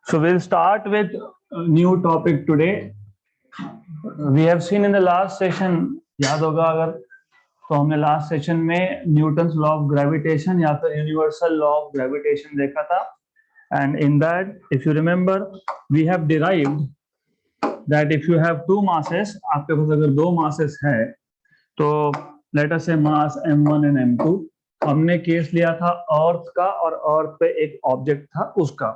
So we'll start with a new topic today. We have seen in the last session, याद होगा अगर तो हमने लास्ट सेशन में न्यूटन्स लॉ ऑफ ग्रेविटेशन या फिर यूनिवर्सल लॉ ऑफ ग्रेविटेशन देखा था. And in that, if you remember, we have derived that if you have two masses, आपके पास अगर दो masses है, तो let us say mass m1 and m2. हमने केस लिया था अर्थ का और अर्थ पे एक ऑब्जेक्ट था उसका,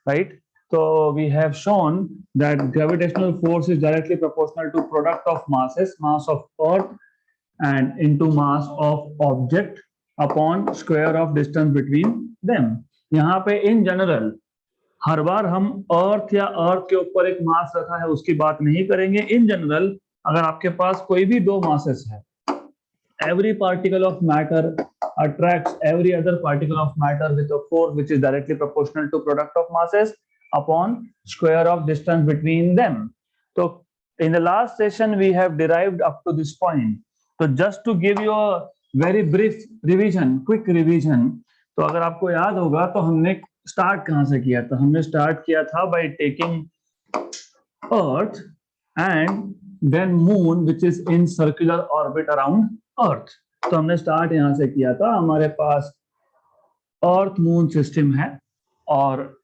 right? So we have shown that gravitational force is directly proportional to product of masses, mass of earth and into mass of object upon square of distance between them. यहाँ पे in general हर बार हम अर्थ या अर्थ के ऊपर एक मास रखा है उसकी बात नहीं करेंगे. इन जनरल अगर आपके पास कोई भी दो मासेस है, every particle of matter attracts every other particle of matter with a force which is directly proportional to product of masses upon square of distance between them. So in the last session we have derived up to this point. So just to give you a very brief revision, quick revision, तो अगर आपको याद होगा तो हमने start कहाँ से किया था? हमने स्टार्ट किया था by taking Earth and then Moon which is in circular orbit around Earth. तो हमने स्टार्ट यहाँ से किया था. हमारे पास अर्थ मून सिस्टम है और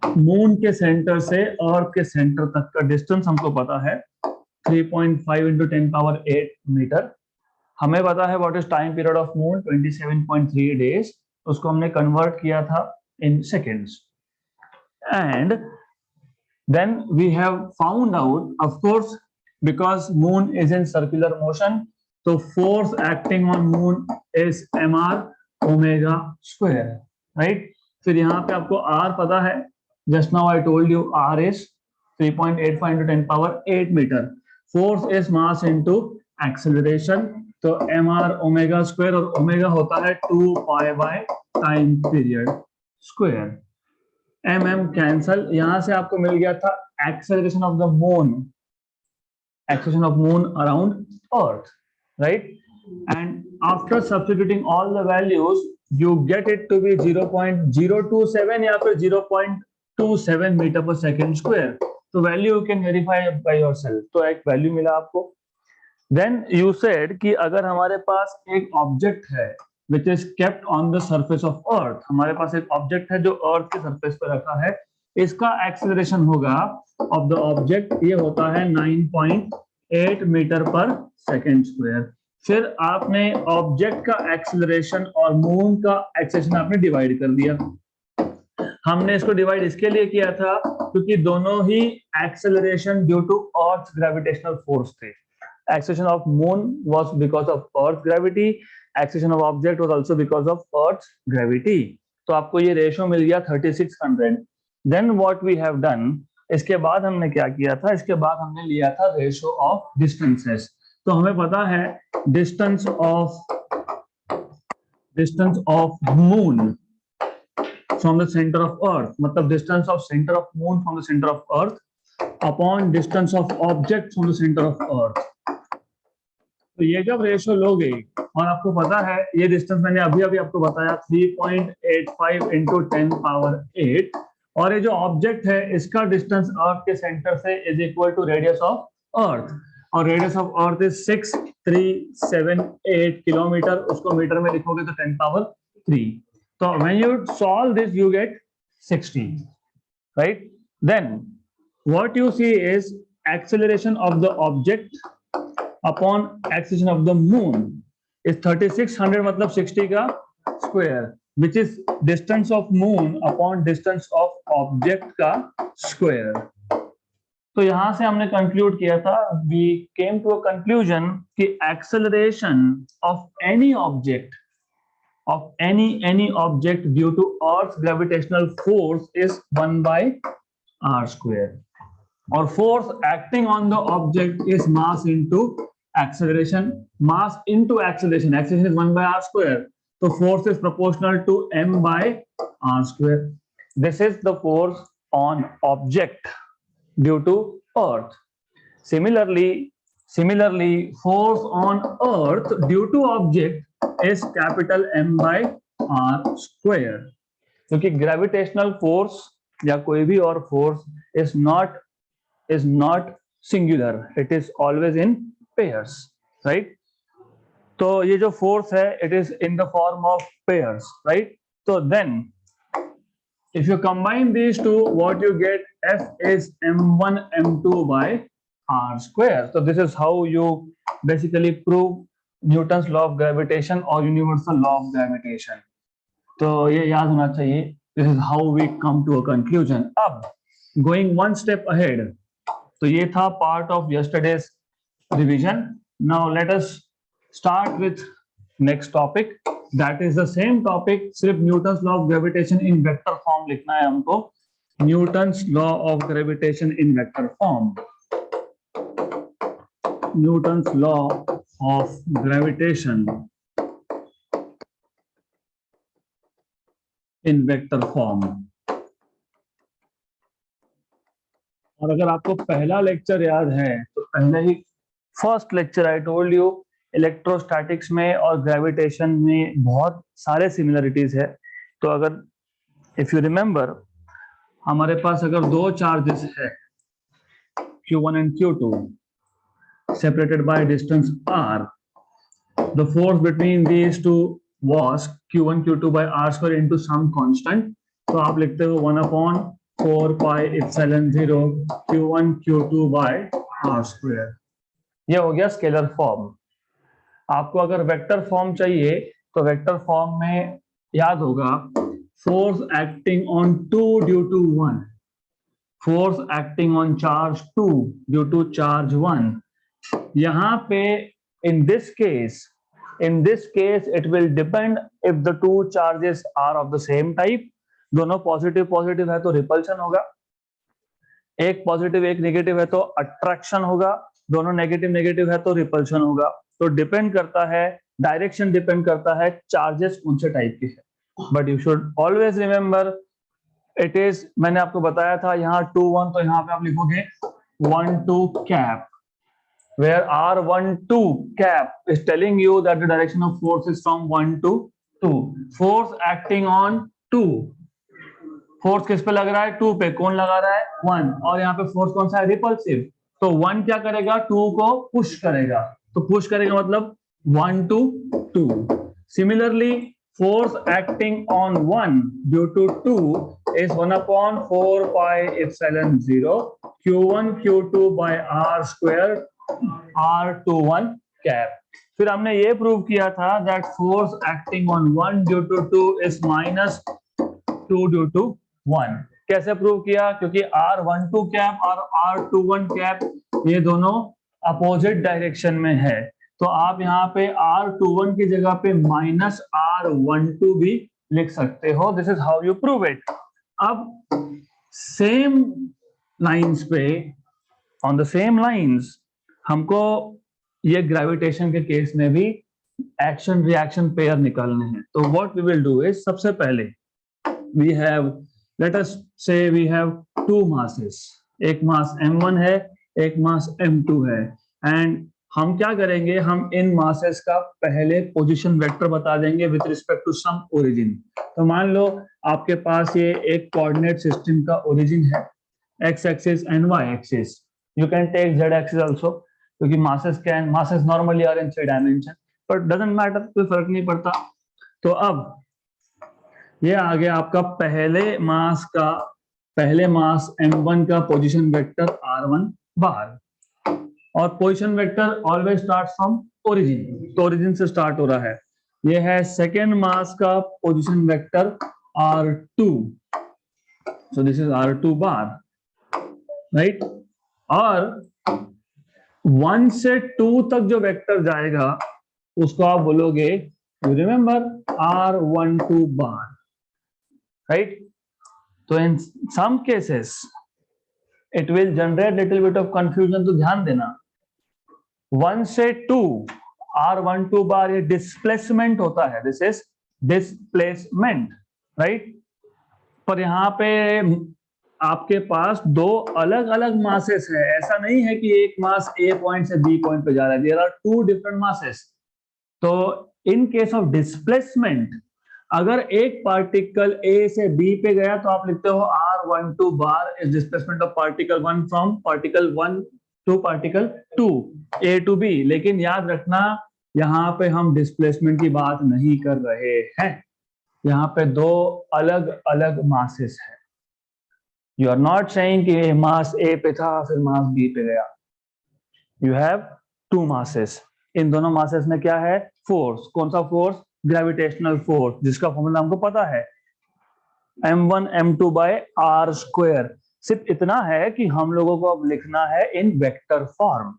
मून के सेंटर से अर्थ के सेंटर तक का डिस्टेंस हमको पता है 3.5 into 10 power 8 मीटर. हमें पता है what is time period of moon 27.3 days. उसको हमने कन्वर्ट किया था in seconds and then we have found out, of course because moon is in circular motion, तो force acting on moon is mr omega square, right. फिर यहाँ पे आपको r पता है, just now I told you r is 3.85 into 10 power 8 meter. Force is mass into acceleration, तो mr omega square और omega होता है 2 pi by time period square. mm cancel. यहां से आपको मिल गया था acceleration of the moon, acceleration of moon around earth, right? And after substituting all the values you get it to be 0.027 या फिर 0.27 मीटर पर सेकेंड स्क्वायर. तो value you can verify by yourself. तो एक वैल्यू मिला आपको. Then you said कि अगर हमारे पास एक ऑब्जेक्ट है which is kept on the surface of अर्थ, हमारे पास एक ऑब्जेक्ट है जो अर्थ के सरफेस पर रखा है, इसका एक्सेलरेशन होगा ऑफ द ऑब्जेक्ट, ये होता है 9.8 मीटर पर सेकेंड स्क्वायर. फिर आपने ऑब्जेक्ट का एक्सेलरेशन और मून का एक्सेलरेशन आपने डिवाइड कर दिया. हमने इसको डिवाइड इसके लिए किया था क्योंकि दोनों ही acceleration due to earth gravitational force थे. Acceleration of moon was because of earth gravity, acceleration of object was also because of earth gravity. तो आपको ये रेशियो मिल गया 3600. Then what we have done, इसके बाद हमने क्या किया था, इसके बाद हमने लिया था रेशियो ऑफ डिस्टेंसेस. तो हमें पता है distance of moon from the center of earth, मतलब distance of center of moon from the center of earth upon distance of object from the center of earth. तो ये जब रेशियो लोगे और आपको पता है ये डिस्टेंस मैंने अभी आपको बताया 3.85 into 10 power 8, और ये जो ऑब्जेक्ट है इसका डिस्टेंस अर्थ के सेंटर से is equal to radius of earth, और radius of earth is 6378 kilometre. उसको मीटर में लिखोगे तो 10 power 3. So when you solve this, you get 60, right? Then what you see is acceleration of the object upon acceleration of the moon is 3600, मतलब 60 का square, which is distance of moon upon distance of object का square. तो यहां से हमने conclude किया था, we came to a conclusion कि acceleration of any object due to Earth's gravitational force is 1 by r square, or force acting on the object is mass into acceleration. Mass into acceleration is 1 by r square, so force is proportional to m by r square. This is the force on object due to Earth. Similarly, force on Earth due to object is capital M by r square, क्योंकि gravitational force या कोई भी और force is not singular, it is always in pairs, right? तो ये जो force है it is in the form of pairs, right? So then if you combine these two, what you get, F is m1 m2 by r square. So this is how you basically prove Newton's law of gravitation or universal law of gravitation. तो ये याद होना चाहिए. This is how we come to a conclusion. अब going one step ahead, तो ये था part of yesterday's revision. Now let us start with next topic. That is the same topic, सिर्फ Newton's law of gravitation in vector form लिखना है हमको. Newton's law of gravitation in vector form. Newton's law of gravitation in vector form. और अगर आपको पहला lecture याद है तो पहले ही first lecture I told you electrostatics में और ग्रेविटेशन में बहुत सारे सिमिलरिटीज है. तो अगर इफ यू रिमेंबर, हमारे पास अगर दो चार्जेस है Q1 and Q2 separated by distance r, the force between these two was Q1 Q2 by r square into some constant. तो आप लिखते हो 1/4 pi epsilon 0 Q1 Q2 by r square. ये हो गया स्केलर फॉर्म. आपको अगर वेक्टर फॉर्म चाहिए तो वेक्टर फॉर्म में याद होगा force acting on 2 due to 1, force acting on charge 2 due to charge 1. यहाँ पे in this case it will depend if the two charges are of the same type. दोनों positive positive है तो repulsion होगा, एक पॉजिटिव एक negative है तो अट्रैक्शन होगा, दोनों नेगेटिव नेगेटिव है तो रिपल्शन होगा. तो डिपेंड करता है, डायरेक्शन डिपेंड करता है चार्जेस कौन से टाइप के है. But you should always remember it is, मैंने आपको बताया था यहाँ 2 1, तो यहाँ पे आप लिखोगे 1 2 cap, where r1 2 cap is telling you that the direction of force is from 1 to 2. Force acting on 2, force किस पे लग रहा है, 2 पे. कौन लगा रहा है, 1. और यहाँ पे फोर्स कौन सा है, रिपल्सिव. तो 1 क्या करेगा, 2 को पुश करेगा. तो पुश करेगा मतलब 1 to 2. Similarly force acting on 1 due to 2 is 1/4 pi epsilon 0 Q1 Q2 by r square r21 cap. फिर हमने ये प्रूव किया था that force acting on 1 due to 2 is minus 2 due to 1. कैसे प्रूव किया, क्योंकि r12 कैप और r21 cap ये दोनों अपोजिट डायरेक्शन में है. तो आप यहाँ पे r21 की जगह पे माइनस r12 भी लिख सकते हो. This is how you prove it. अब सेम लाइंस पे, ऑन द सेम लाइंस, हमको ये ग्रेविटेशन के केस में भी एक्शन रिएक्शन पेयर निकालने हैं. तो what we will do is, सबसे पहले we have, let us say we have two masses, एक मास m1 है, एक मास m2 है. एंड हम क्या करेंगे, हम इन मासेस का पहले पोजीशन वेक्टर बता देंगे with respect to some origin. तो मान लो आपके पास ये एक कोऑर्डिनेट सिस्टम का ओरिजिन है, x axis and y axis. You can take z axis also, क्योंकि masses normally are in 3 dimension, but doesn't matter, कोई फर्क नहीं पड़ता. तो अब ये आ गया आपका पहले मास m1 का पोजीशन वेक्टर r1 बार. और position vector always start from origin, तो ओरिजिन से स्टार्ट हो रहा है. ये है सेकेंड मास का position vector r2, so this is r2 bar, right. और 1 से 2 तक जो वेक्टर जाएगा उसको आप बोलोगे, you remember, r12 bar, right? तो in some cases it will generate little bit of confusion. तो ध्यान देना, 1 से 2 r12 बार ये डिस्प्लेसमेंट होता है, दिस इज डिस्प्लेसमेंट, राइट. पर यहाँ पे आपके पास दो अलग अलग मासेस है, ऐसा नहीं है कि एक मास ए पॉइंट से बी पॉइंट पे जा रहा है. There are 2 different masses. तो इन केस ऑफ डिस्प्लेसमेंट अगर एक पार्टिकल ए से बी पे गया तो आप लिखते हो R12 bar is displacement of particle 1 from particle 1 to particle 2 A to B. लेकिन याद रखना यहाँ पे हम डिस्प्लेसमेंट की बात नहीं कर रहे हैं, यहाँ पे दो अलग अलग मासेस है। यू आर नॉट सेइंग कि मास ए पे था फिर मास बी पे गया। यू हैव टू मासेस, इन दोनों मासेस में क्या है? फोर्स। कौन सा फोर्स? ग्रेविटेशनल फोर्स, जिसका फॉर्मूला हमको पता है m1 m2 bye are square. सिर्फ इतना है कि हम लोगों को अब लिखना है इन वेक्टर फॉर्म।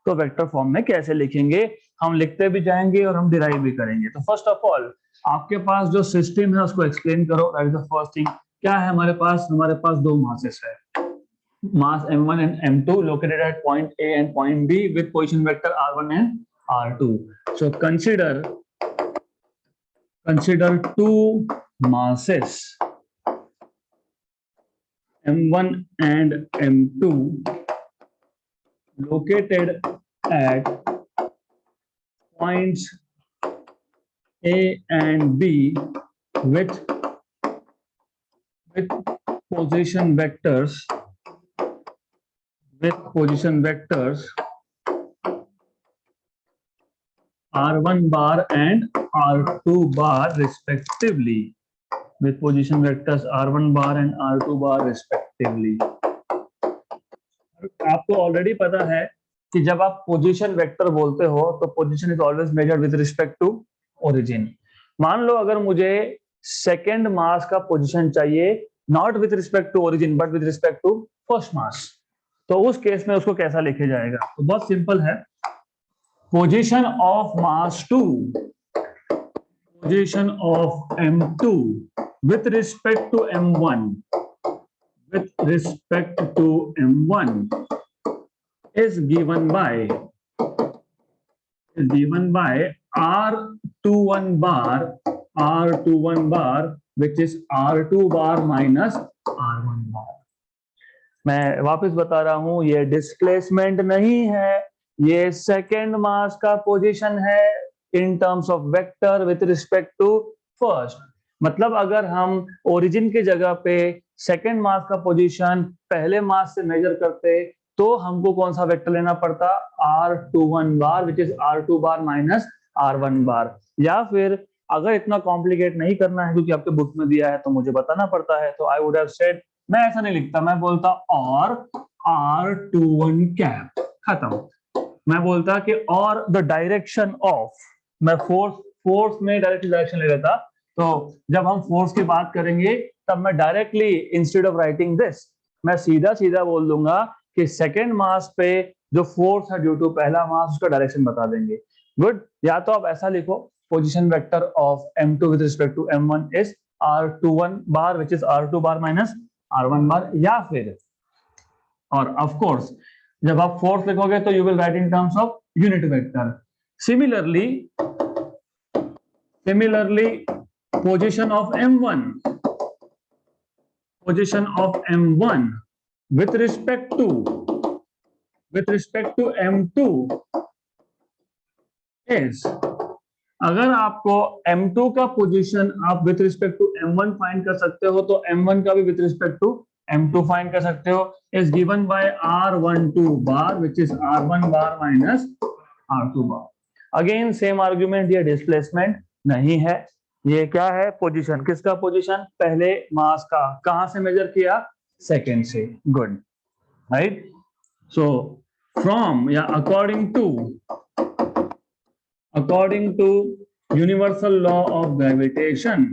तो वेक्टर फॉर्म में कैसे लिखेंगे? हम लिखते भी जाएंगे और हम डिराइव भी करेंगे। तो फर्स्ट ऑफ ऑल आपके पास जो सिस्टम है उसको एक्सप्लेन करो, that is the first thing. क्या है हमारे पास? हमारे पास दो मासेस है, mass m1 and m2 located at point A and point B with position vector r1 and r2. So consider two masses m1 and m2 located at points A and B with position vectors r1 bar and r2 bar respectively, with position vectors r1 bar and r2 bar respectively. आपको already पता है कि जब आप position vector बोलते हो तो position is always measured with respect to origin. मान लो अगर मुझे सेकेंड मास का पोजीशन चाहिए, not with respect to origin but with respect to first mass, तो उस केस में उसको कैसा लिखे जाएगा? तो बहुत सिंपल है, position of mass 2, position of m2 with respect to m1 is given by r21 bar which is r2 bar minus r1 bar। मैं वापस बता रहा हूं, ये डिस्प्लेसमेंट नहीं है, ये सेकेंड मास का पोजीशन है in terms of vector with respect to first. मतलब अगर हम ओरिजिन की जगह पे सेकेंड मास का पोजीशन पहले मास से मेजर करते तो हमको कौन सा वेक्टर लेना पड़ता? r21 bar which is r2 bar minus r1 bar. या फिर अगर इतना कॉम्प्लिकेट नहीं करना है क्योंकि आपके बुक में दिया है तो मुझे बताना पड़ता है, तो आई वुड हैव सेड, मैं ऐसा नहीं लिखता, मैं बोलता और r21 कैप, खत्म। मैं बोलता कि और द डायरेक्शन ऑफ, मैं फोर्स में डायरेक्शन ले लेता। तो जब हम फोर्स की बात करेंगे तब मैं directly instead of writing this मैं सीधा बोल दूंगा कि सेकेंड मास पे जो फोर्स है ड्यू टू पहला मास, उसका डायरेक्शन बता देंगे। गुड। या तो आप ऐसा लिखो, position vector of m2 with respect to m1 is r21 bar which is r2 bar minus r1 bar, या फिर, और ऑफ कोर्स जब आप फोर्स लिखोगे तो you will write in terms of unit vector. Similarly position of m1 with respect to m2 is, अगर आपको m2 का पोजीशन आप with respect to m1 find कर सकते हो तो m1 का भी with respect to m2 find कर सकते हो, is given by r12 bar which is r1 bar minus r2 bar. Again same argument, ये डिस्प्लेसमेंट नहीं है, ये क्या है? पोजीशन। किसका पोजीशन? पहले मास का। कहां से मेजर किया? सेकेंड से। Good, right. सो फ्रॉम या according to universal law of gravitation,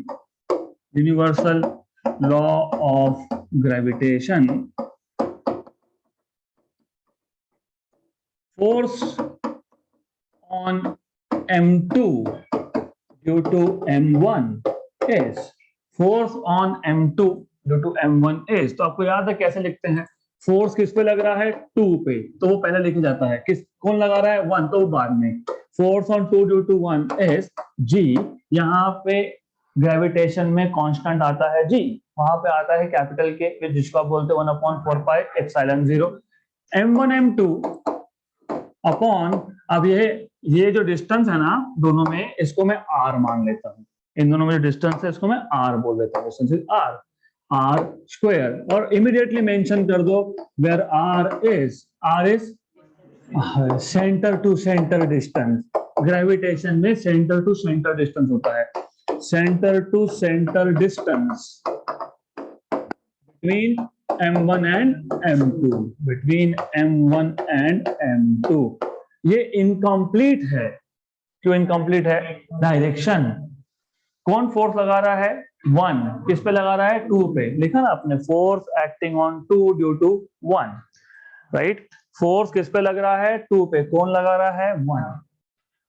force on m2 due to m1 is, force on m2 due to m1 is, तो आपको याद है कैसे लिखते हैं? फोर्स किस पे लग रहा है? 2 पे, तो वो पहले लिखा जाता है। कौन लगा रहा है? 1, तो बाद में। Force on 2 due to 1 is g। यहाँ पे ग्रेविटेशन में कांस्टेंट आता है g, वहां पे आता है कैपिटल के, जिसको आप बोलते हैं 1/4 pi epsilon 0। m1 m2 upon, अब ये जो डिस्टेंस है ना दोनों में, इसको मैं r मान लेता हूं। इन दोनों में जो डिस्टेंस है इसको मैं r बोल देता हूँ, डिस्टेंस इज r स्क्वायर, और इमीडिएटली मेंशन कर दो where r is centre to centre distance. Gravitation में सेंटर टू सेंटर डिस्टेंस होता है, centre to centre distance between m1 and m2, between m1 and m2। ये इनकम्प्लीट है, क्यों incomplete है? डायरेक्शन, कौन फोर्स लगा रहा है? 1, किस पे लगा रहा है? 2 पे, लिखा ना आपने, force acting on 2 due to 1, right? Force किस पे लग रहा है? 2 पे, कौन लगा रहा है? 1।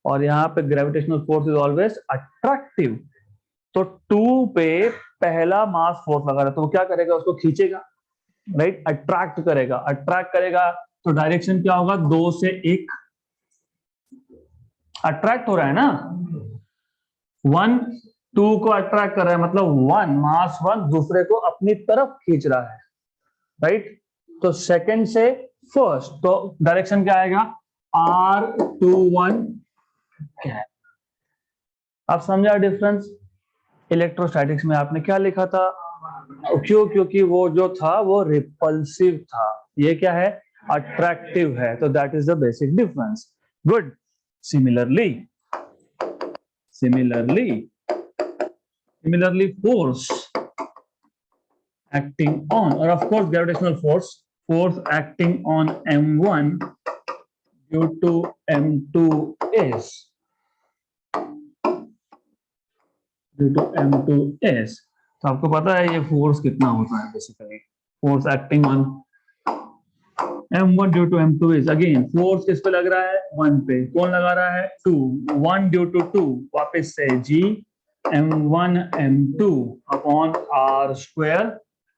और यहाँ पे gravitational force is always attractive, तो 2 पे पहला मास फोर्स लगा रहा है, तो वो क्या करेगा? उसको खींचेगा, राइट? अट्रैक्ट करेगा, अट्रैक्ट करेगा, तो डायरेक्शन क्या होगा? 2 से 1, अट्रैक्ट हो रहा है ना, 1 2 को अट्रैक्ट कर रहा है, मतलब 1 मास 1 दूसरे को अपनी तरफ खींच रहा है, राइट? तो सेकंड से फर्स्ट, तो डायरेक्शन क्या आएगा? R21 cap. आप समझा डिफरेंस? इलेक्ट्रोस्टैटिक्स में आपने क्या लिखा था? क्यों? क्योंकि वो जो था वो रिपल्सिव था, ये क्या है? अट्रैक्टिव है, तो that is the basic difference. Good. Similarly force acting on, or of course gravitational force acting on m1 due to m2 is तो आपको पता है ये फोर्स कितना होता है? Basically force acting on m1 due to m2 is, again force किस पे लग रहा है? 1 पे, कौन लगा रहा है? 2, 1 ड्यू टू 2, वापस से g m1 m2 upon r square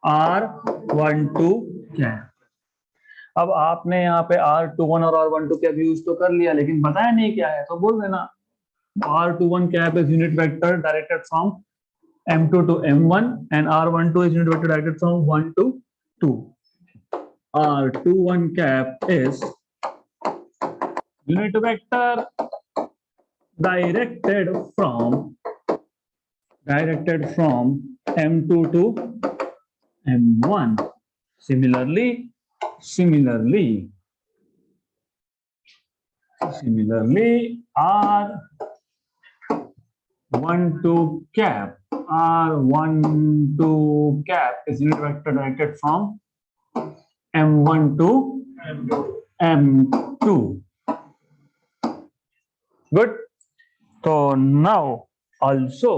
r12 क्या है? अब आपने यहाँ पे r21 और r12 क्या यूज तो कर लिया, लेकिन बताया नहीं क्या है, तो बोल देना r21 cap is unit vector directed from m2 to m1 and r12 is unit vector directed from 1 to 2. r21 cap is unit vector directed from m2 to m1. Similarly R12 cap is unit vector directed from m1 to m2. Good. So now also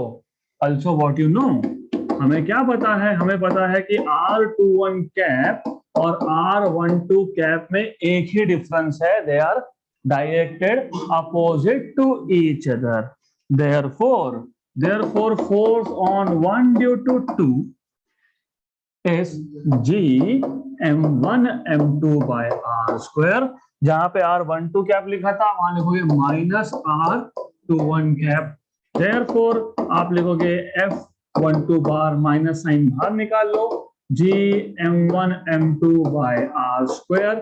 what you know, हमें क्या पता है? हमें पता है कि R21 cap और R12 cap में एक ही डिफरेंस है, they are directed opposite to each other. Therefore force on 1 due to 2 is G m1 m2 by r square। जहां पे R12 कैप लिखा था वहां लिखोगे माइनस R21 कैप। Therefore आप लिखोगे F12 बार, माइनस साइन बाहर निकाल लो, G m1 m2 by r square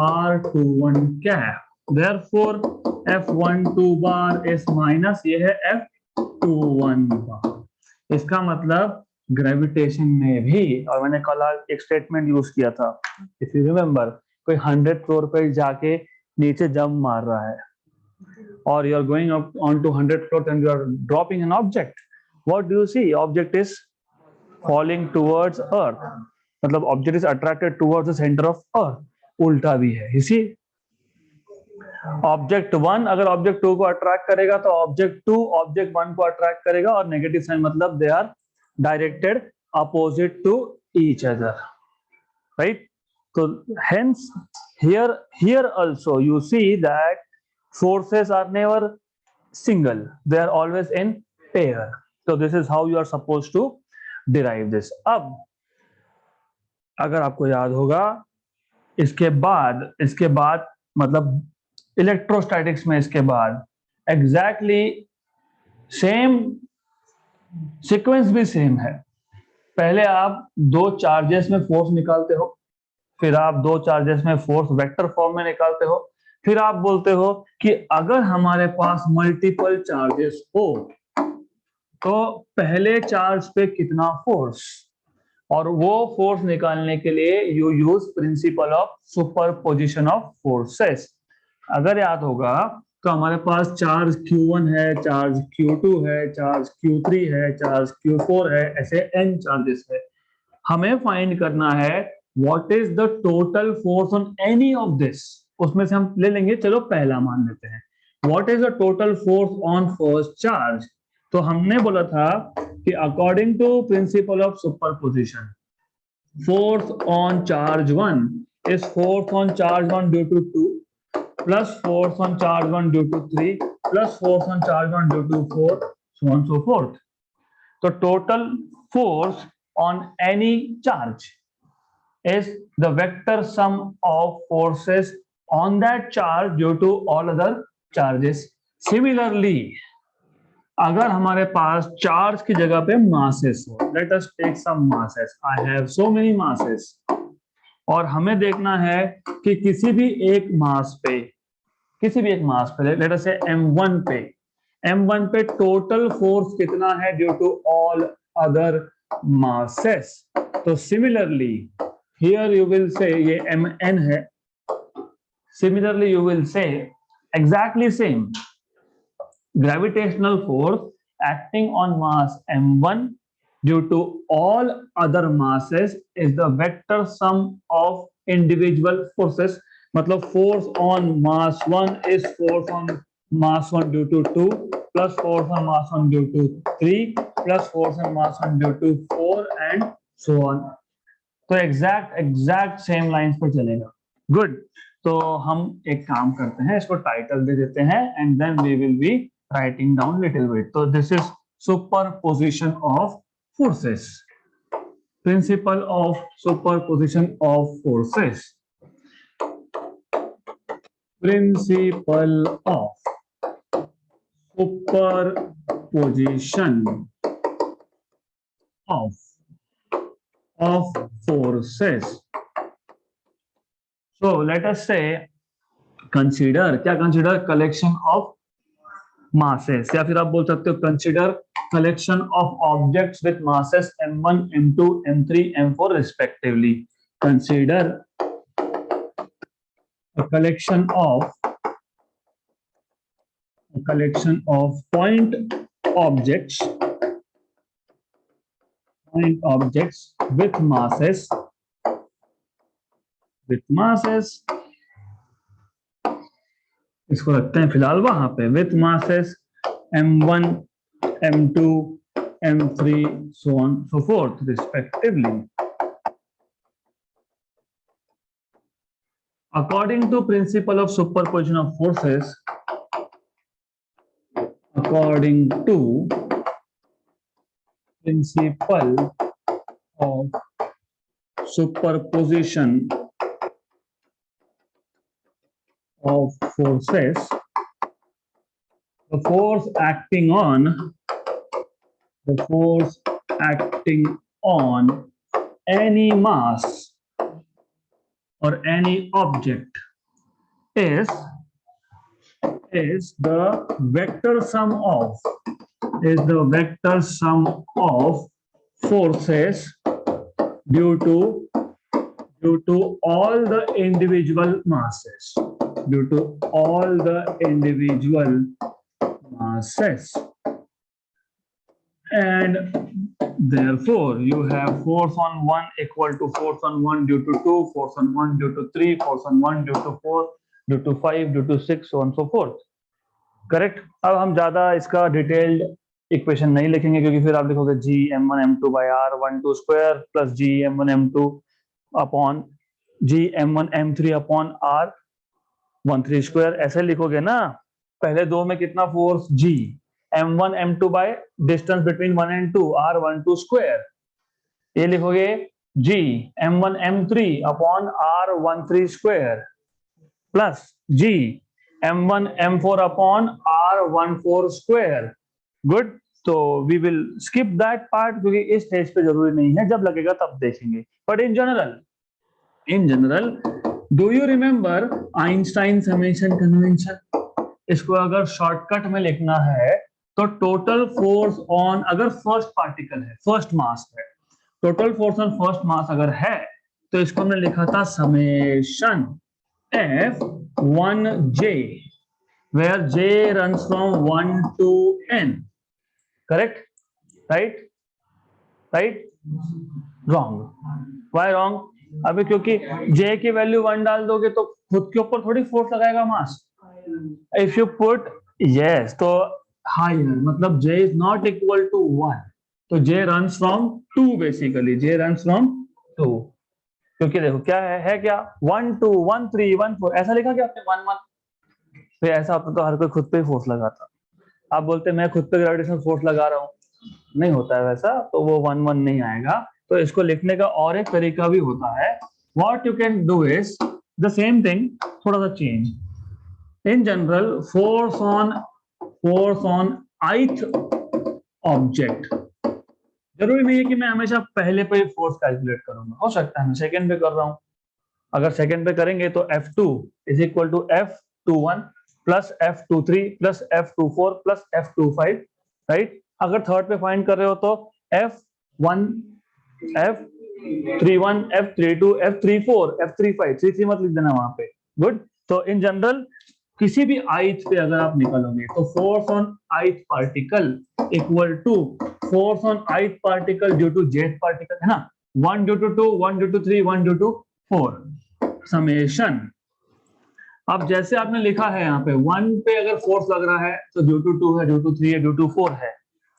R21 cap. Therefore F12 बार इस माइनस, ये है F21 बार। इसका मतलब ग्रेविटेशन में भी, और मैंने कल एक स्टेटमेंट यूज किया था, इफ यू रिमेम्बर, कोई 100 फ्लोर पे जाके नीचे जंप मार रहा है और you are going up on to 100 floor and you are dropping an object, what do you see? Object is falling towards earth, मतलब object is attracted towards the centre of earth. उल्टा भी है, इसी object 1 अगर object 2 को attract करेगा तो object 2 object 1 को अट्रैक्ट करेगा, और नेगेटिव साइन मतलब they are directed opposite to each other, right? So hence here also you see that forces are never single, they are always in pair. So this is how you are supposed to derive this. अब अगर आपको याद होगा, इसके बाद मतलब electrostatics में इसके बाद एग्जैक्टली सेम सीक्वेंस भी सेम है। पहले आप दो चार्जेस में फोर्स निकालते हो, फिर आप दो चार्जेस में फोर्स वेक्टर फॉर्म में निकालते हो, फिर आप बोलते हो कि अगर हमारे पास मल्टीपल चार्जेस हो तो पहले चार्ज पे कितना फोर्स, और वो फोर्स निकालने के लिए you use principal of superposition of forces. अगर याद होगा तो हमारे पास चार्ज Q1 है, चार्ज Q2 है, चार्ज Q3 है, चार्ज Q4 है, ऐसे n चार्जेस है। हमें फाइंड करना है what is the total force on any of this. उसमें से हम ले लेंगे, चलो पहला मान लेते हैं, what is the total force on first charge. तो हमने बोला था कि according to principle of superposition, force on charge 1 is force on charge 1 due to 2 plus force on charge 1 due to 3 plus force on charge 1 due to 4, so on so forth. So total force on any charge is the vector sum of forces on that charge due to all other charges. Similarly, अगर हमारे पास charge की जगह पे masses हो, let us take some masses, I have so many masses, और हमें देखना है कि किसी भी एक मास पे, लेट अस से M1 पे टोटल फोर्स कितना है due to all other masses. तो similarly here you will say ये Mn है, similarly you will say exactly same, gravitational force acting on mass m1 due to all other masses is the vector sum of individual forces. मतलब force on mass 1 is force on mass 1 due to 2 plus force on mass 1 due to 3 plus force on mass 1 due to 4 and so on. तो exact same lines पर चलेगा। Good, तो हम एक काम करते हैं, इसको टाइटल दे देते हैं and then we will be writing down little bit. So this is superposition of forces, principle of superposition of forces, principle of superposition of forces. So let us say consider, क्या consider collection of masses, या फिर आप बोल सकते हो consider collection of objects with masses m1 m2 m3 m4 respectively. Consider a collection of point objects with masses इसको रखते हैं फिलहाल वहां पे, with masses m1 m2 m3 so on so forth respectively. According to principle of superposition of forces, according to principle of superposition of forces, the force acting on any mass or any object is the vector sum of forces due to all the individual masses, and therefore you have force on 1 equal to force on 1 due to 2, force on 1 due to 3, force on 1 due to 4 due to 5 due to 6 so on so forth. Correct. अब हम ज्यादा इसका detailed equation नहीं लिखेंगे क्योंकि फिर आप लिखोगे G m1 m2 by r12 square plus G m1 m2 upon G m1 m3 upon r13 square, ऐसे लिखोगे ना। पहले दो में कितना force G m1 m2 by distance between 1 and 2 r12 square, ये लिखोगे G m1 m3 upon r13 square plus G m1 m4 upon r14 square. Good, तो we will skip that part क्योंकि इस स्टेज पे जरूरी नहीं है, जब लगेगा तब देखेंगे। But in general do you remember Einstein summation convention? इसको अगर शॉर्टकट में लिखना है तो टोटल फोर्स ऑन, अगर फर्स्ट पार्टिकल है, फर्स्ट मास है, total force on first mass अगर है, तो इसको हमने लिखा था summation F1J, where J runs from 1 to n. Correct? Right? Right? Wrong. Why wrong? अभी क्योंकि J की वैल्यू 1 डाल दोगे तो खुद के ऊपर थोड़ी फोर्स लगाएगा मास. If you put yes, तो higher, मतलब J is not equal to 1. तो J runs from 2 basically. J runs from 2. क्योंकि देखो क्या है क्या 1 2 1 3 1 4 ऐसा लिखा क्या आपने 1 1. फिर ऐसा होता तो हर कोई खुद पे ही फोर्स लगाता. आप बोलते मैं खुद पे ग्रेविटेशनल फोर्स लगा रहा हूँ, नहीं होता है वैसा, तो वो 1 1 नहीं आएगा. तो इसको लिखने का और एक तरीका भी होता है. What you can do is the same thing, थोड़ा सा change. In general force on ith object, जरूरी नहीं है कि मैं हमेशा पहले पे फोर्स कैलकुलेट करूंगा, हो सकता है मैं सेकंड पे कर रहा हूं. अगर सेकंड पे करेंगे तो F2 is equal to F21 plus F23 plus F24 plus F25, right. अगर थर्ड पे फाइंड कर रहे हो तो F1 F31 F32 F34 F35, 33 मत लिख देना वहां पे. गुड. तो इन जनरल किसी भी ith पे अगर आप निकालोगे तो force on ith particle equal to force on ith particle due to jth particle, है ना. 1 due to 2 1 due to 3 1 due to 4 summation. अब जैसे आपने लिखा है यहाँ पे 1 पे अगर फोर्स लग रहा है तो ड्यू टू 2 है, ड्यू टू 3 है, ड्यू टू 4 है,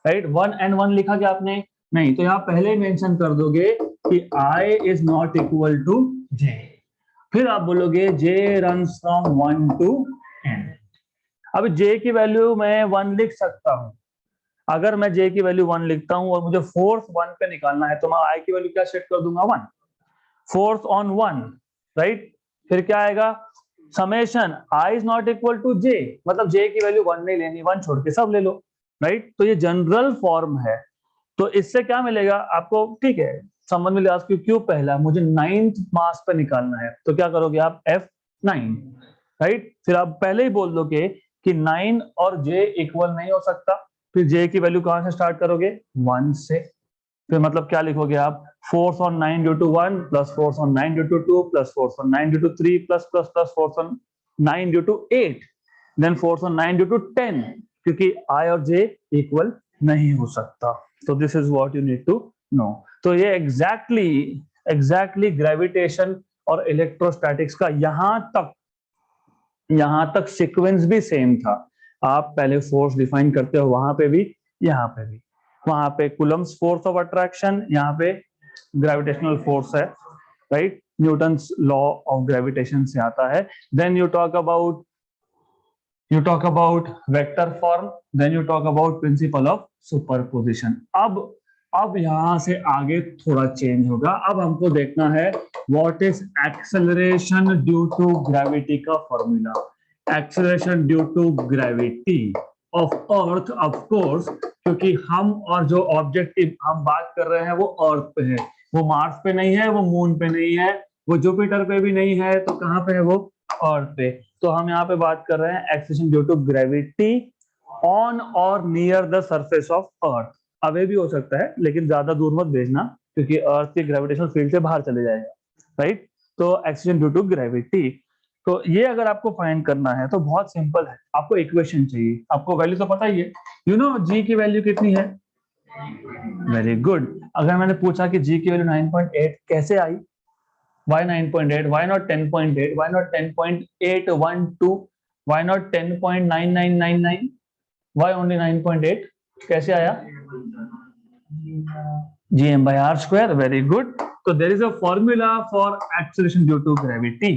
राइट. 1 and 1 लिखा क्या आपने? नहीं. तो यहाँ पहले ही मेंशन कर दोगे कि I is not equal to J. फिर आप बोलोगे J runs from 1 to n. अब J की वैल्यू मैं 1 लिख सकता हूं. अगर मैं J की वैल्यू 1 लिखता हूं और मुझे फोर्स 1 पे निकालना है तो मैं I की वैल्यू क्या सेट कर दूंगा 1. Force on 1, right. फिर क्या आएगा summation I is not equal to J, मतलब J की वैल्यू 1 नहीं लेनी, 1 छोड़ के सब ले लो, राइट. तो ये जनरल फॉर्म है. तो इससे क्या मिलेगा आपको? ठीक है, समझ में लिया क्यों पहला मुझे 9th मास पे निकालना है तो क्या करोगे आप F9, राइट. फिर आप पहले ही बोल दोगे कि 9 और J इक्वल नहीं हो सकता. फिर J की वैल्यू कहां से स्टार्ट करोगे? 1 से. फिर मतलब क्या लिखोगे आप? Force on 9 due to 1 plus force on 9 due to 2 plus force on 9 due to 3 plus plus plus force on 9 due to 8 then force on 9 due to 10, क्योंकि I और J इक्वल नहीं हो सकता. तो this is what you need to know. तो ये exactly gravitation और electrostatics का यहां तक सीक्वेंस भी सेम था. आप पहले फोर्स डिफाइन करते हो, वहां पे भी, यहाँ पे भी. वहां पे कूलम्स फोर्स ऑफ अट्रैक्शन, यहाँ पे ग्रेविटेशनल फोर्स है, right. Newton's law of gravitation से आता है. Then you talk about vector form, then you talk about principle of superposition. अब यहां से आगे थोड़ा चेंज होगा. अब हमको देखना है what is acceleration due to gravity का formula. Acceleration due to gravity of earth, of course, क्योंकि हम और जो ऑब्जेक्ट हम बात कर रहे हैं वो अर्थ पे है, वो मार्स पे नहीं है, वो मून पे नहीं है, वो जुपिटर पे भी नहीं है. तो कहाँ पे है? वो अर्थ पे. तो हम यहाँ पे बात कर रहे हैं acceleration due to gravity on और near the surface of earth. Away भी हो सकता है लेकिन ज्यादा दूर मत भेजना क्योंकि अर्थ के ग्रेविटेशनल फील्ड से बाहर चले जाएगा, राइट. तो एक्सेलरेशन ड्यू टू ग्रेविटी, तो ये अगर आपको फाइंड करना है तो बहुत सिंपल है. आपको इक्वेशन चाहिए, आपको वैल्यू तो पता ही है. यू नो G की वैल्यू कितनी है? Very good. अगर मैंने पूछा कि G की वैल्यू 9.8 कैसे आई? Why 9.8? Why not 10.8? Why not 10.812? Why not 10.9999? Why only 9.8? कैसे आया? Gm by r square. Very good. So there is a formula for acceleration due to gravity.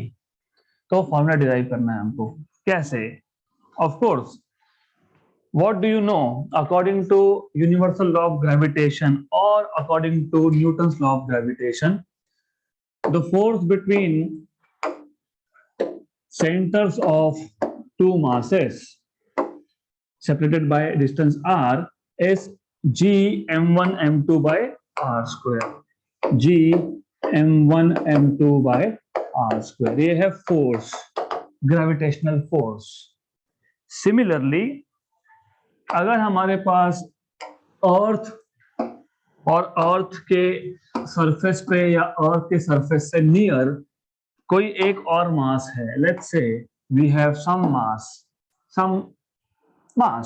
तो फॉर्मूला डिराइव करना है हमको. कैसे? Of course. What do you know according to universal law of gravitation or according to Newton's law of gravitation? The force between centers of two masses separated by distance r is G m1 m2 by r square. G m1 m2 by r square. ये है force, gravitational force. Similarly, अगर हमारे पास अर्थ और अर्थ के surface पे या अर्थ के surface से नियर कोई एक और मास है, let's say we have some mass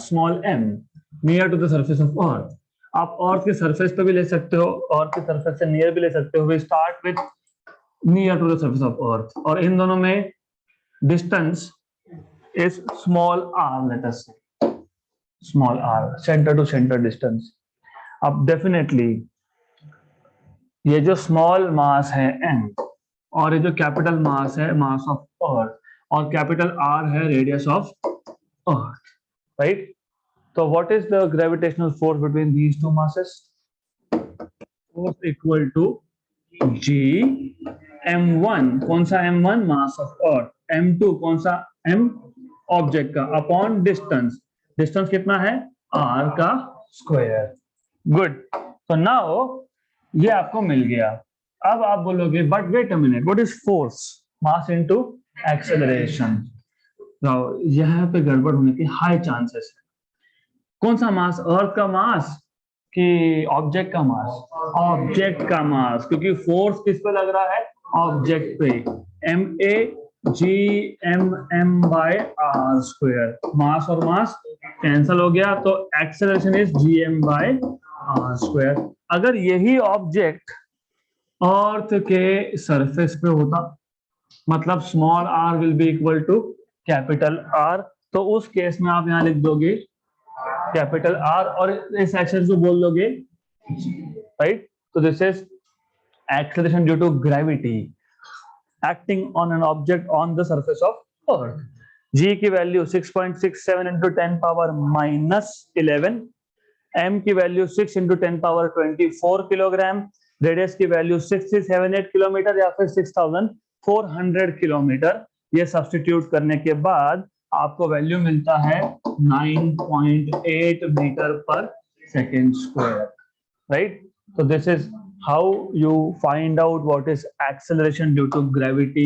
small m near to the surface of earth. आप अर्थ के सरफेस पे भी ले सकते हो, अर्थ के सरफेस से नियर भी ले सकते हो। We start with near to the surface of earth, और इन दोनों में distance is small r, let us say small r, centre to centre distance. अब डेफिनेटली ये जो स्मॉल मास है m और ये जो कैपिटल मास है मास ऑफ अर्थ, और कैपिटल R है radius of earth, right? So what is the gravitational force between these two masses? Force equal to G m1, कौन सा m1? Mass of earth. m2 कौन सा? m ऑब्जेक्ट का, upon distance. Distance कितना है? r का square. Good. तो now ये आपको मिल गया। अब आप बोलोगे but wait a minute, what is force? Mass into acceleration. यहाँ पे गड़बड़ होने की हाई चांसेस है। कौन सा मास? अर्थ का मास कि ऑब्जेक्ट का मास? ऑब्जेक्ट का मास, क्योंकि फोर्स किस पे लग रहा है? ऑब्जेक्ट पे। ma/g/m/m/r²। मास और मास कैंसल हो गया, तो एक्सेलरेशन इज gm/r²। अगर यही ऑब्जेक्ट अर्थ के सरफेस पे होता, मतलब small r will be equal to capital R, तो उस केस में आप यहां लिख दोगे कैपिटल R और इस एक्सेलरेशन को बोल दोगे, राइट? तो this is acceleration due to gravity acting on an object on the surface of earth. G की वैल्यू 6.67 into 10 power -11, m की value 6 into 10 power 24 kilogram, radius की वैल्यू 6378 किलोमीटर या फिर 6400 किलोमीटर। ये सब्स्टिट्यूट करने के बाद आपको वैल्यू मिलता है 9.8 मीटर पर second square, right? So this is how you find out what is acceleration due to gravity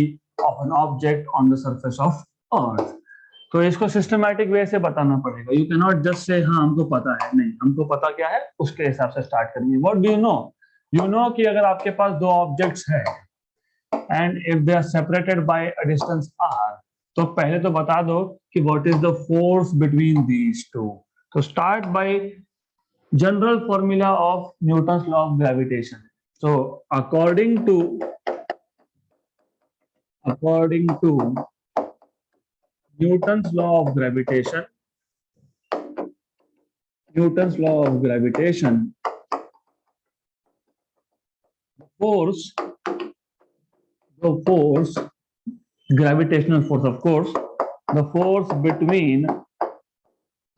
of an object on the surface of earth. तो इसको सिस्टमैटिक वे से बताना पड़ेगा। You can not just say हाँ हमको पता है, नहीं, हमको पता क्या है उसके हिसाब से स्टार्ट करेंगे। What do you know? You know कि अगर आपके पास दो ऑब्जेक्ट्स है and if they are separated by a distance r, तो पहले तो बता दो कि what is the force between these two. तो start by general formula of Newton's law of gravitation. So according to Newton's law of gravitation, gravitational force, of course, the force between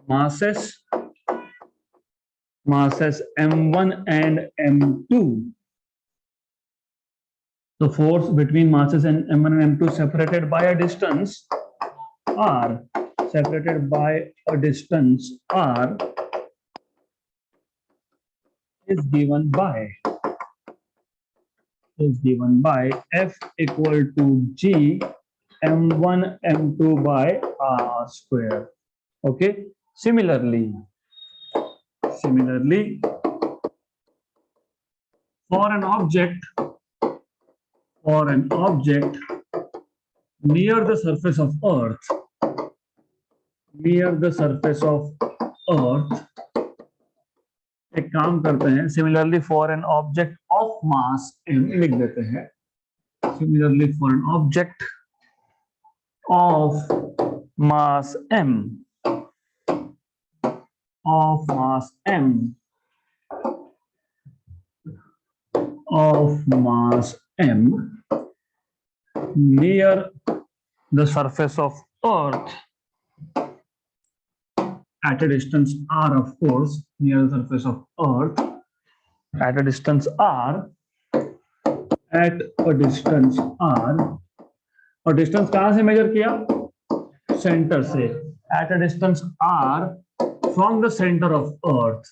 masses m1 and m2. The force between masses and m1 and m2 separated by a distance r, is given by F equal to G m1 m2 by r². Okay. Similarly, for an object near the surface of earth, एक काम करते हैं, similarly for an object of mass m लिख देते हैं। Similarly for an object of mass m, near the surface of earth at a distance r, of course, near the surface of earth at a distance r, और distance कहां से major किया? Centre से। at a distance r from the center of earth,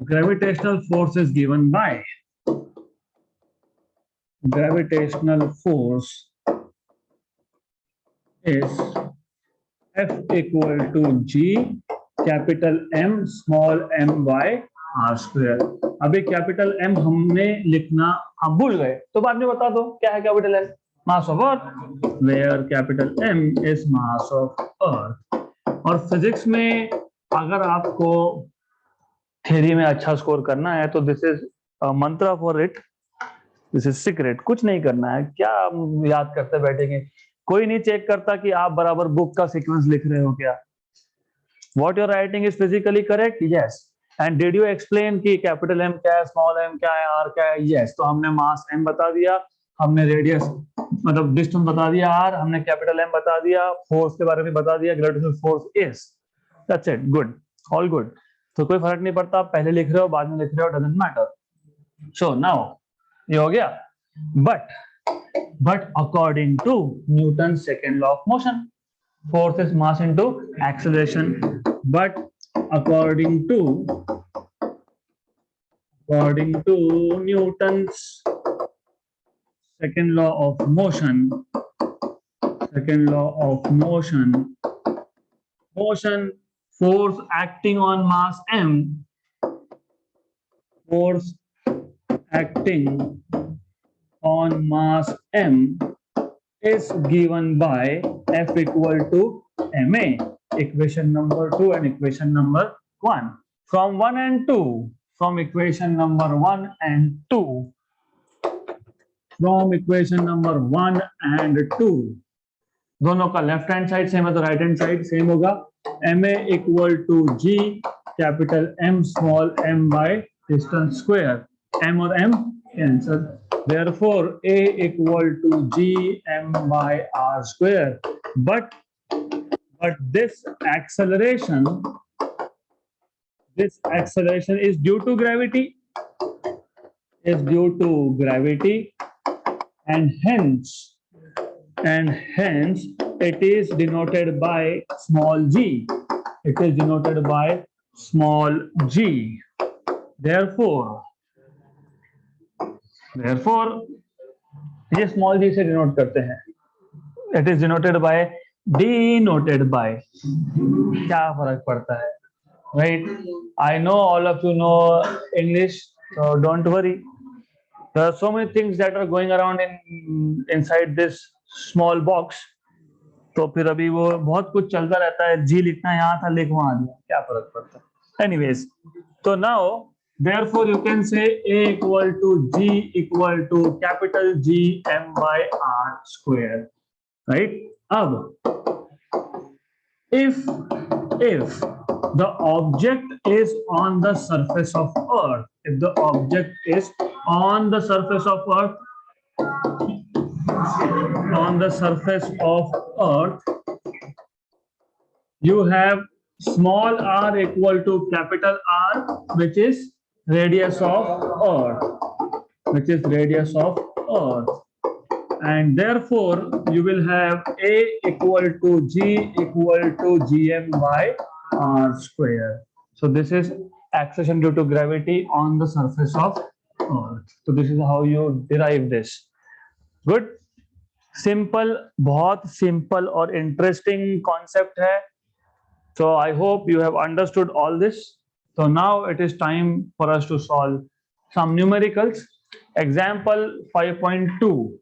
gravitational force is given by gravitational force is F equal to G capital M small m by r square. अभी capital M हमने लिखना हम भूल गए, तो बाद में बता दो क्या है capital M, mass of earth, where capital M is mass of earth. और फिजिक्स में अगर आपको थ्योरी में अच्छा स्कोर करना है तो दिस इज मंत्र for it, this is secret. कुछ नहीं करना है, क्या याद करते बैठेंगे, कोई नहीं चेक करता कि आप बराबर बुक का सीक्वेंस लिख रहे हो क्या। What you're writing is physically correct? Yes. And did you explain कि कैपिटल M क्या है, स्मॉल m क्या है, r क्या है? Yes. तो हमने मास m बता दिया, हमने रेडियस मतलब डिस्टेंस बता दिया r, हमने कैपिटल M बता दिया, फोर्स के बारे में बता दिया, gravitational force is, that's it, good, all good. तो कोई फर्क नहीं पड़ता आप पहले लिख रहे हो बाद में लिख रहे हो, डजंट मैटर। सो नाउ ये हो गया। But according to Newton second law of motion, force is mass into acceleration, but according to Newton's second law of motion, force acting on mass m, is given by F equal to ma, equation number 2 and equation number 1. From 1 and 2, from equation number 1 and 2, दोनों का left hand side same है तो right hand side same होगा। ma equal to g capital M small m by distance square, m और m cancel, therefore a equal to g m by r square, but this acceleration is due to gravity, and hence it is denoted by small g, therefore ये small जी से denote करते हैं, it is denoted by, क्या फर्क पड़ता है, right. I know all of you know English, so don't worry, there are so many things that are going around inside this small box, तो फिर अभी वो बहुत कुछ चलता रहता है, जी लिखना यहाँ था लिख वहां दिया, क्या फर्क पड़ता है। एनीवेज, तो now therefore you can say a equal to g equal to capital G m by r square, right? अब if the object is on the surface of earth, you have small r equal to capital R, which is radius of earth, and therefore you will have a equal to g equal to gm by r square. So this is acceleration due to gravity on the surface of earth. So this is how you derive this. Good, simple, बहुत simple और interesting concept है. So I hope you have understood all this. So now it is time for us to solve some numericals. Example 5.2.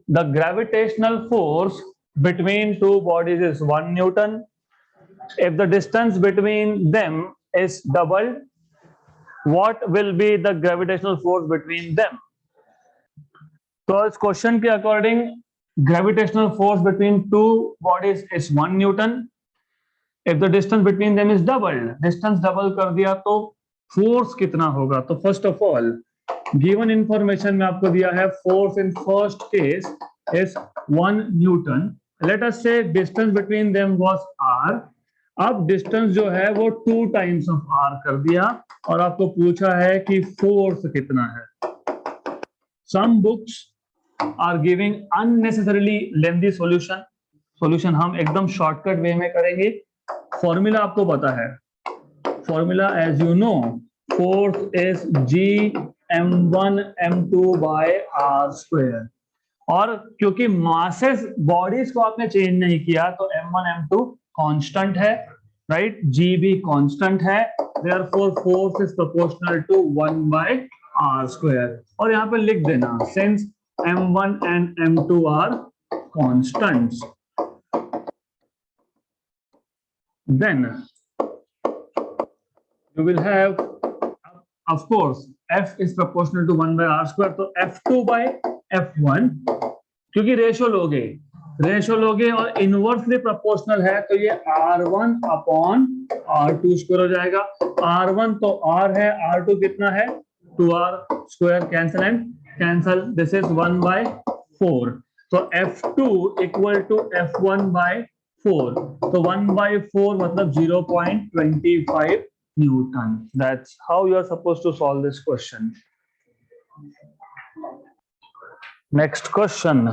The gravitational force between two bodies is 1 Newton. If the distance between them is doubled, what will be the gravitational force between them? So इस question के according gravitational force between two bodies is 1 Newton. If the distance between them is doubled, distance double कर दिया तो force कितना होगा। तो first of all, given information में आपको दिया है force in first case is 1 Newton. Let us say distance between them was r. अब distance जो है वो 2 times of r कर दिया और आपको पूछा है कि force कितना है। Some books are giving unnecessarily lengthy solution हम एकदम shortcut way में करेंगे। फॉर्मूला आपको पता है, formula as you know, force is G(m1 m2 by r²। और क्योंकि मासेस बॉडीज को आपने चेंज नहीं किया तो m1 m2 कांस्टेंट है, राइट, g भी कांस्टेंट है, therefore force is proportional to 1 by r²। और यहाँ पे लिख देना since m1 and m2 are constants, then you will have, of course, f is proportional to 1 by r², तो f2 by f1, क्योंकि ratio लोगे और इनवर्सली प्रोपोर्शनल है तो ये r1 अपॉन r2² हो जाएगा। r1 तो r है, r2 कितना है 2r², cancel and cancel, this is 1 by 4, तो f2 equal to f1 by 4, तो 1 by 4 मतलब 0.25 Newton. That's how you are supposed to solve this question. Next question.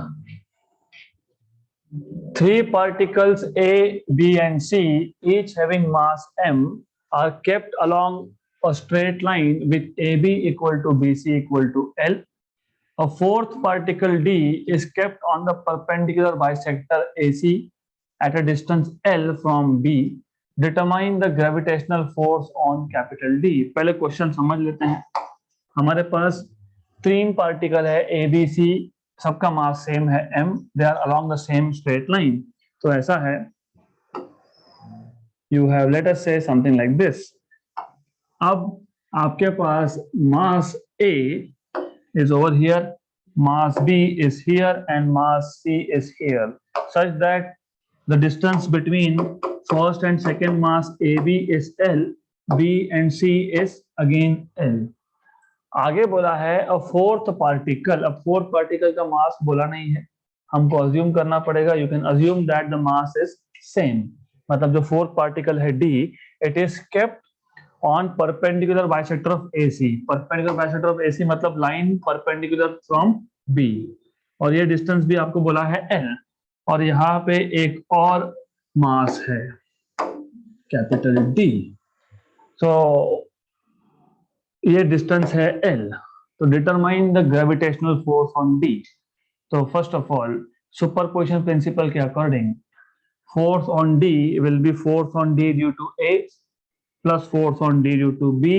Three particles A, B, and C, each having mass m, are kept along a straight line with AB equal to BC equal to L. A fourth particle D is kept on the perpendicular bisector AC at a distance L from B. Determine the gravitational force on capital D. पहले question समझ लेते हैं। हमारे पास 3 particle है A, B, C, सबका mass same है m, they are along the same straight line. तो ऐसा है, यू हैव, लेट अस से समथिंग लाइक दिस। अब आपके पास मास A is over here, mass B is here, and mass C is here, such that the distance between first and second mass AB is L, B and C is again L. आगे बोला है a fourth particle, अब fourth particle का मास बोला नहीं है, हमको assume करना पड़ेगा, you can assume that the mass is same, मतलब जो fourth particle है D, it is kept on perpendicular bisector of AC, perpendicular bisector of AC मतलब line perpendicular from B, और ये डिस्टेंस भी आपको बोला है L, और यहाँ पे एक और मास है कैपिटल D, तो ये डिस्टेंस है L। तो determine the gravitational force on D। तो first of all superposition principle के according force on D will be force on D due to A plus force on D due to B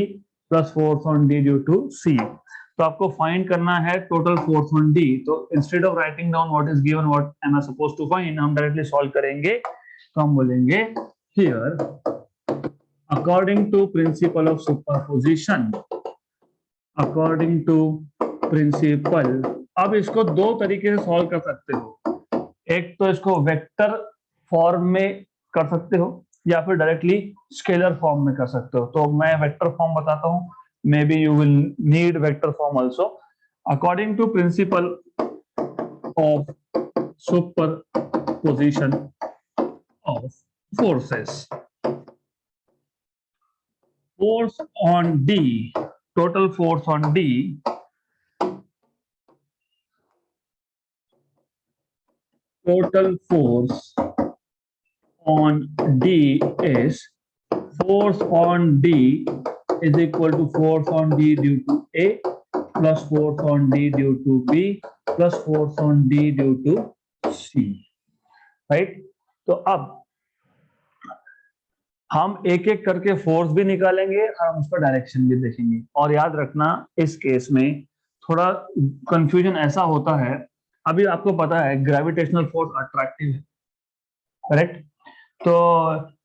plus force on D due to C। तो आपको find करना है total force on D। तो instead of writing down what is given what am I supposed to find, हम directly solve करेंगे। तो हम बोलेंगे here according to principle of superposition, according to principle. अब इसको दो तरीके से सॉल्व कर सकते हो, एक तो इसको वेक्टर फॉर्म में कर सकते हो या फिर डायरेक्टली स्केलर फॉर्म में कर सकते हो। तो मैं वेक्टर फॉर्म बताता हूं, maybe you will need vector form also. According to principle of superposition of forces, force on D, total force on D is force on D is equal to force on D due to A plus force on D due to B plus force on D due to C, right? तो अब हम एक एक करके force भी निकालेंगे और हम उसका डायरेक्शन भी देखेंगे। और याद रखना इस केस में थोड़ा कंफ्यूजन ऐसा होता है, अभी आपको पता है ग्रेविटेशनल फोर्स अट्रैक्टिव है, करेक्ट? तो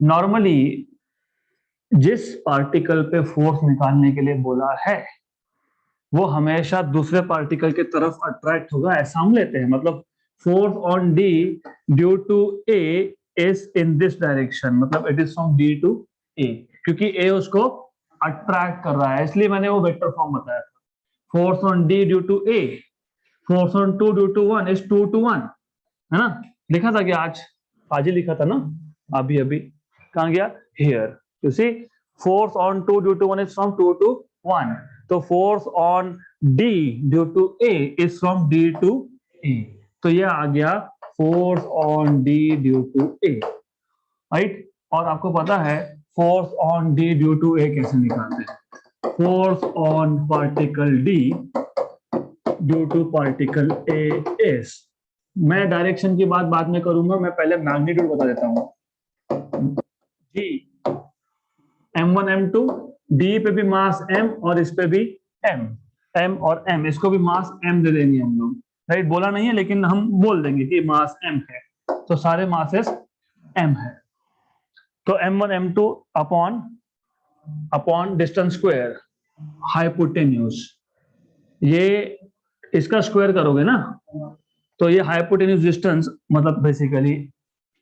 नॉर्मली जिस पार्टिकल पे फोर्स निकालने के लिए बोला है वो हमेशा दूसरे पार्टिकल के तरफ अट्रैक्ट होगा, ऐसा हम लेते हैं। मतलब force on D due to A is in this direction, मतलब it is from D to A, क्योंकि ए उसको अट्रैक्ट कर रहा है, इसलिए मैंने वो वेक्टर फॉर्म बताया था। Force on D due to A, force on two due to one is 2 to 1, है ना? लिखा था कि आज ही लिखा था ना, अभी कहाँ गया? Here you see force on 2 due to 1 is from 2 to 1, तो force on D due to A is from D to A, तो ये आ गया force on D due to A, right? और आपको पता है force on D due to A कैसे निकालते हैं? force on particle D due to particle A is, मैं डायरेक्शन की बात बाद में करूंगा, मैं पहले मैग्नीट्यूड बता देता हूं। G M1 M2, D पे भी मास M और इस पे भी M और M, इसको भी मास M दे देंगे हम लोग, राइट? बोला नहीं है लेकिन हम बोल देंगे कि मास M है, तो सारे मासेस M है। तो M1 M2 upon distance square hypotenuse, ये इसका स्क्वायर करोगे ना, तो ये हाइपोटेन्यूज डिस्टेंस मतलब बेसिकली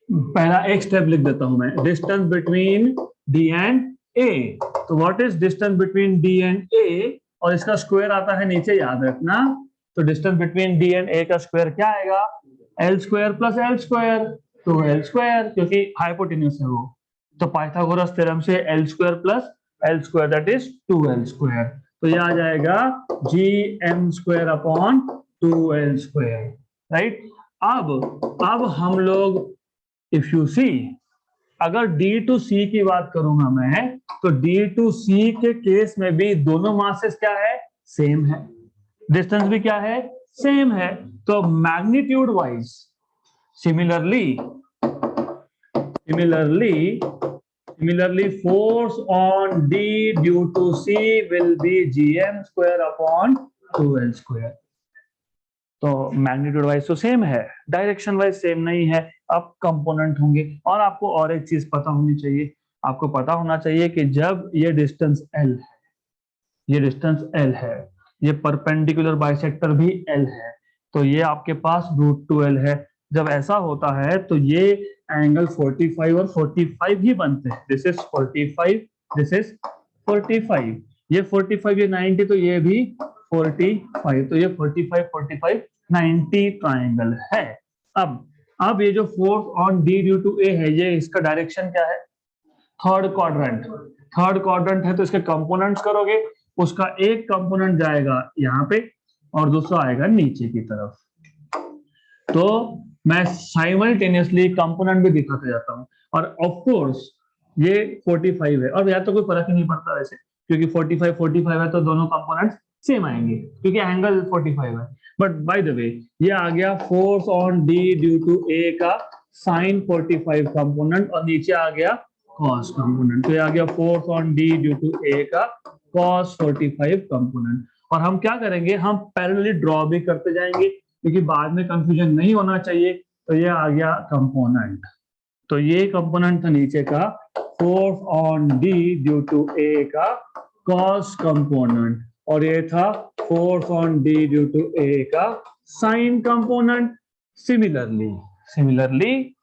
पहला एक स्टेप लिख देता हूं मैं, distance between D and A. तो what is distance between D and A, और इसका स्क्वायर आता है नीचे, याद रखना। तो distance between D and A का स्क्वायर क्या आएगा? L square plus L square, तो एल स्क्वायर, क्योंकि हाइपोटेन्यूज है वो। तो पाइथागोरस थ्योरम से L square plus L square that is 2l square, तो ये आ जाएगा G M square upon 2l square, right? अब हम लोग इफ यू सी, अगर D to C की बात करूंगा मैं, तो D to C के केस में भी दोनों मासेस क्या है? सेम है, डिस्टेंस भी क्या है? सेम है। तो magnitude wise similarly force on D due to C will be gm square upon 2l square। तो मैग्नीट्यूड वाइज तो सेम है, डायरेक्शन वाइज सेम नहीं है। अब कंपोनेंट होंगे, और आपको और एक चीज पता होनी चाहिए, आपको पता होना चाहिए कि जब ये डिस्टेंस L है, ये डिस्टेंस L है, ये परपेंडिकुलर बाइसेक्टर भी L है, तो ये आपके पास √2l है। जब ऐसा होता है तो ये एंगल 45 और 45 ही बनते हैं। दिस इज 45, दिस इज 45, ये 45, ये 90, तो ये भी 45, तो ये 45 45 90 ट्राइंगल है। अब ये जो force on D due to A है, ये इसका डायरेक्शन क्या है? थर्ड क्वाड्रेंट है, तो इसके कंपोनेंट्स करोगे, उसका एक कंपोनेंट जाएगा यहाँ पे और दूसरा आएगा नीचे की तरफ। तो मैं साइमल्टेनियसली कंपोनेंट भी दिखाते जाता हूँ, और ऑफ कोर्स ये 45 है, और यहाँ तो कोई फर्क ही नहीं पड़ता वैसे, क्योंकि 45 है तो दोनों कंपोनेंट्स सेम आएंगे, क्योंकि एंगल 45 है। बट बाय द वे, ये आ गया force on D due to A का साइन 45 कंपोनेंट, और नीचे आ गया कॉस कंपोनेंट, तो ये आ गया force on D due to A का कॉस 45 कंपोनेंट। और हम क्या करेंगे, हम पैरेलली ड्रॉ भी करते जाएंगे, क्योंकि बाद में कंफ्यूजन नहीं होना चाहिए। तो ये आ गया कंपोनेंट, तो ये कंपोनेंट था नीचे का force on D due to A का कॉस कंपोनेंट, और ये था force on D due to A का साइन कंपोनेंट। सिमिलरली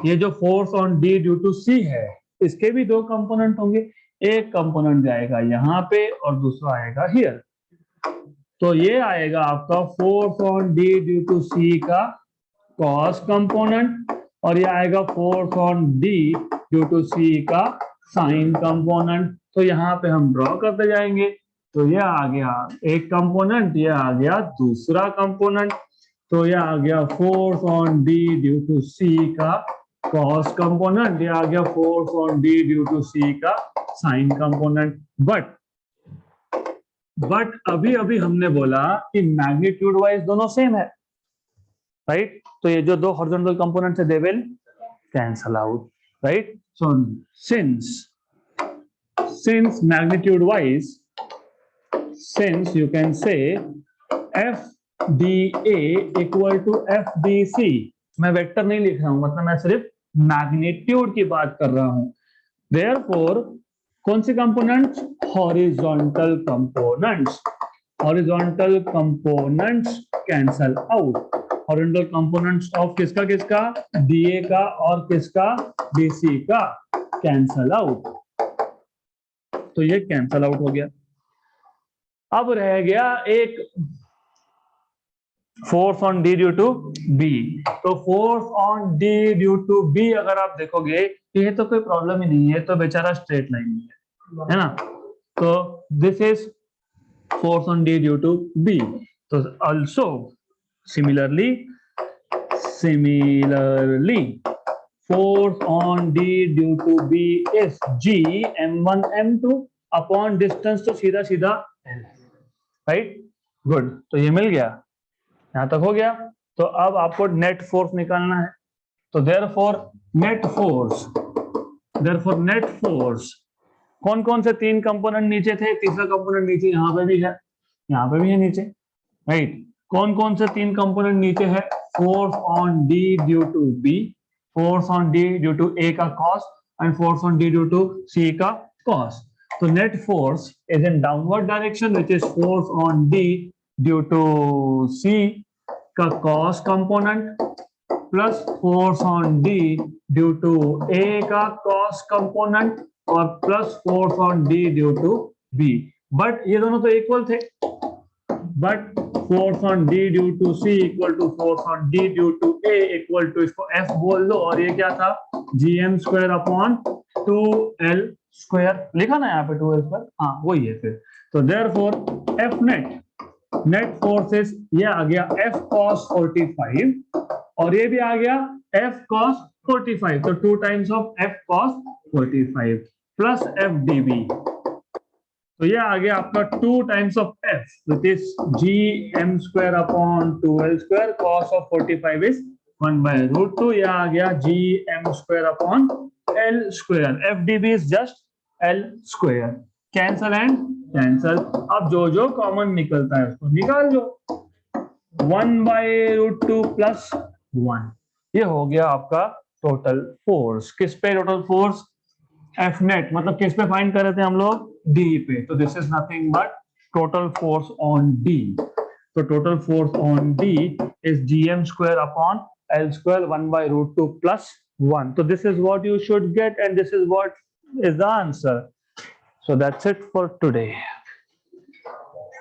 ये जो force on D due to C है, इसके भी दो कंपोनेंट होंगे, एक कंपोनेंट जाएगा यहाँ पे और दूसरा आएगा हियर। तो ये आएगा आपका force on D due to C का कॉस कंपोनेंट, और ये आएगा force on D due to C का साइन कंपोनेंट। तो यहाँ पे हम ड्रॉ करते जाएंगे, तो ये आ गया एक कंपोनेंट, ये आ गया दूसरा कंपोनेंट, तो ये आ गया force on D due to C का कॉस कंपोनेंट, ये आ गया force on D due to C का साइन कंपोनेंट। बट अभी हमने बोला कि मैग्नीट्यूड वाइज दोनों सेम है, राइट? तो ये जो दो हॉरिजॉन्टल कंपोनेंट्स है, they will cancel out, right? So since magnitude wise, since you can say FDA equal to FDC, मैं वेक्टर नहीं लिख रहा हूं, मतलब मैं सिर्फ मैग्नीट्यूड की बात कर रहा हूं। Therefore, कौन से components? Horizontal components cancel out. Horizontal components of किसका DA का और किसका DC का कैंसल आउट, तो ये कैंसल आउट हो गया। अब रह गया एक force on D due to B. तो force on D due to B अगर आप देखोगे, ये तो कोई प्रॉब्लम ही नहीं है, तो बेचारा स्ट्रेट लाइन है ना? तो this is force on D due to B. तो also similarly force on D due to B is G M1 M2 upon distance, तो सीधा सीधा L, राइट, गुड। तो ये मिल गया, यहां तक हो गया। तो अब आपको नेट फोर्स निकालना है। तो देयरफॉर नेट फोर्स, कौन कौन से तीन कंपोनेंट नीचे थे, तीसरा कंपोनेंट नीचे यहाँ पे भी है, यहाँ पे भी है नीचे, राइट। कौन कौन से तीन कंपोनेंट नीचे है, force on D due to B, force on D due to A का cos and force on D due to C का कॉस। तो net force is in downward direction which is force on D due to C का cos component plus force on D due to A का cos component और plus force on D due to B. But ये दोनों तो equal थे, but force on D due to C equal to force on D due to A equal to, इसको F बोल दो, और ये क्या था, G M square upon 2l square, लिखा ना यहाँ पे 2l स्क्वायर, हाँ वही है फिर। तो देयरफॉर एफ नेट फोर्सेस, ये आ गया एफ कॉस 45 और ये भी आ गया एफ कॉस 45, तो 2 times of F cos 45 plus F DB, तो ये आ गया आपका 2 times of F which is G M square upon 2l square, cos of 45 is 1/√2, ये आ गया G M square upon l square, F DB is just l square, cancel and cancel. अब जो जो कॉमन निकलता है उसको निकाल लो, 1/√2 प्लस 1, ये हो गया आपका टोटल फोर्स। किस पे टोटल फोर्स, एफ नेट, मतलब किस पे फाइंड कर रहे थे हम लोग, डी पे। तो this is nothing but total force on D. तो total force on D is gm square upon l square 1/√2 plus 1. So this is what you should get and this is what is the answer. So that's it for today.